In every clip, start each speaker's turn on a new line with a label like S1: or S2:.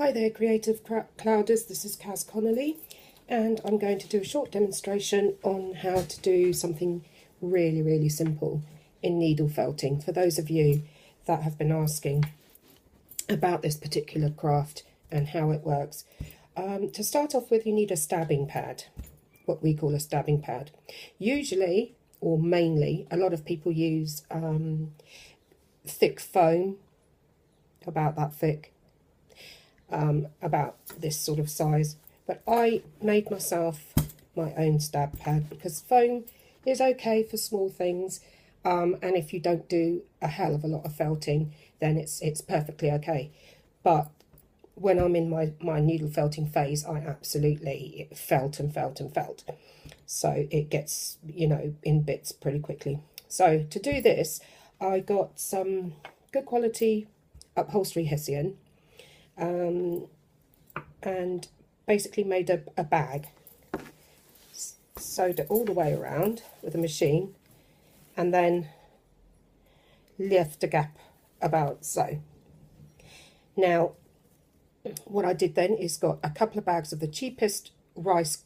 S1: Hi there, Creative Clouders, this is Kaz Connolly, and I'm going to do a short demonstration on how to do something really simple in needle felting for those of you that have been asking about this particular craft and how it works. To start off with, you need a stabbing pad, what we call a stabbing pad. Usually, or mainly, a lot of people use thick foam, about that thick, about this sort of size, but I made myself my own stab pad because foam is okay for small things, and if you don't do a hell of a lot of felting, then it's perfectly okay. But when I'm in my needle felting phase, I absolutely felt, so it gets, you know, in bits pretty quickly. So to do this, I got some good quality upholstery hessian, and basically made a bag, sewed it all the way around with a machine, and then left a gap about so. Now what I did then is got a couple of bags of the cheapest rice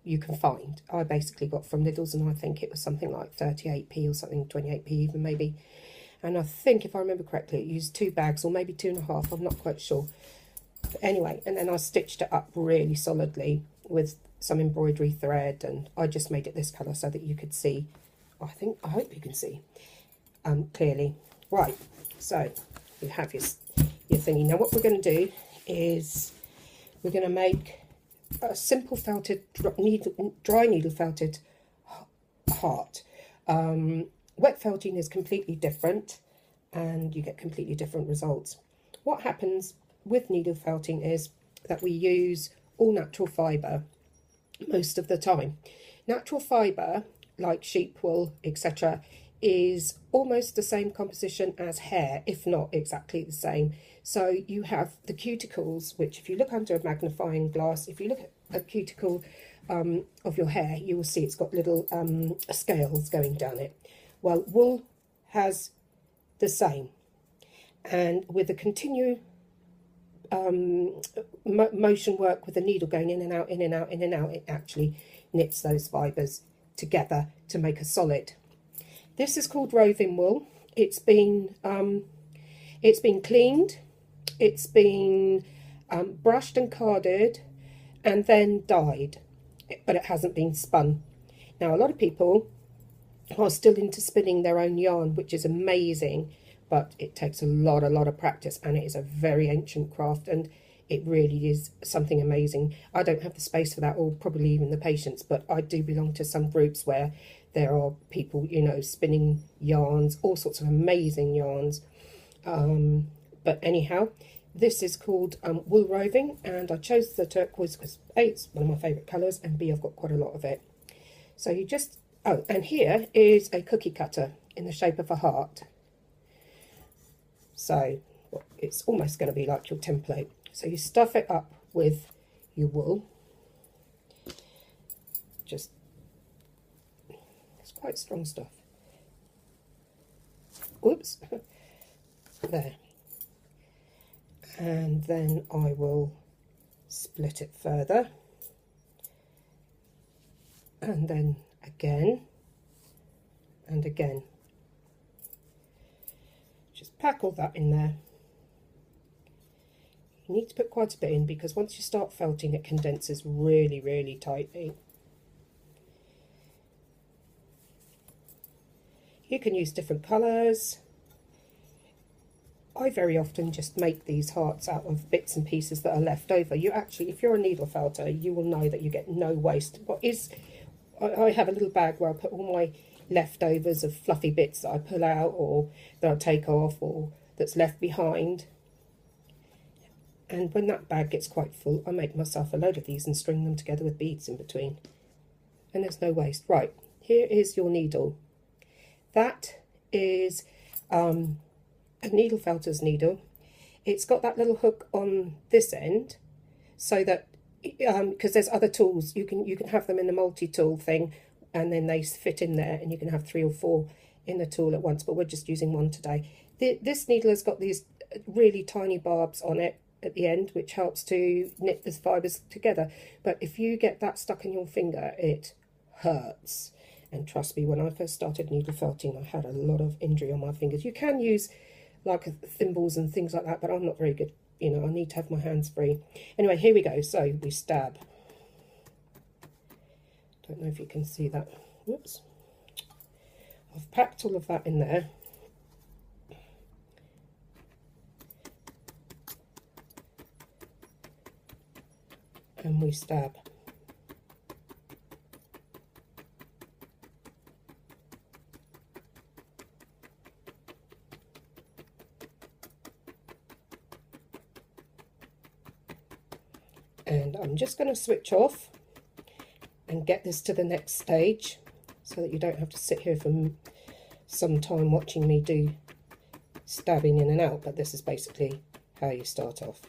S1: you can find. I basically got from Lidl's, and I think it was something like 38p or something, 28p even maybe. And I think, if I remember correctly, it used 2 bags or maybe 2.5, I'm not quite sure. But anyway, and then I stitched it up really solidly with some embroidery thread, and I just made it this colour so that you could see, I hope you can see clearly. Right, so you have your thingy. Now what we're going to do is we're going to make a simple felted, dry needle felted heart. Wet felting is completely different, and you get completely different results. What happens with needle felting is that we use all natural fibre most of the time. Natural fibre, like sheep wool, etc., is almost the same composition as hair, if not exactly the same. So you have the cuticles, which if you look under a magnifying glass, if you look at a cuticle of your hair, you will see it's got little scales going down it. Well, wool has the same, and with the continued motion work with the needle going in and out, it actually knits those fibres together to make a solid. This is called roving wool. It's been cleaned, it's been brushed and carded, and then dyed, but it hasn't been spun. Now, a lot of people are still into spinning their own yarn, which is amazing, but it takes a lot of practice, and it is a very ancient craft, and it really is something amazing. I don't have the space for that, or probably even the patience, but I do belong to some groups where there are people, you know, spinning yarns, all sorts of amazing yarns. But anyhow, this is called wool roving, and I chose the turquoise because A, it's one of my favourite colours, and B, I've got quite a lot of it. So you just, oh, and here is a cookie cutter in the shape of a heart. So it's almost going to be like your template. So you stuff it up with your wool. Just, it's quite strong stuff. Oops. There. And then I will split it further. And then again. And again. Just pack all that in there. You need to put quite a bit in, because once you start felting, it condenses really tightly. You can use different colours. I very often just make these hearts out of bits and pieces that are left over. You actually, if you're a needle felter, you will know that you get no waste. I have a little bag where I put all my leftovers of fluffy bits that I pull out, or that I take off, or that's left behind. And when that bag gets quite full, I make myself a load of these and string them together with beads in between. And there's no waste. Right, here is your needle. That is a needle felter's needle. It's got that little hook on this end, so that because there's other tools, you can have them in the multi-tool thing, and then they fit in there, and you can have 3 or 4 in the tool at once, but we're just using one today. This needle has got these really tiny barbs on it, at the end, which helps to knit the fibres together. But if you get that stuck in your finger, it hurts. And trust me, when I first started needle felting, I had a lot of injury on my fingers. You can use like thimbles and things like that, but I'm not very good. You know, I need to have my hands free. Anyway, here we go. So we stab. Don't know if you can see that. Whoops. I've packed all of that in there. And we stab. And I'm just going to switch off and get this to the next stage so that you don't have to sit here for some time watching me do stabbing in and out. But this is basically how you start off.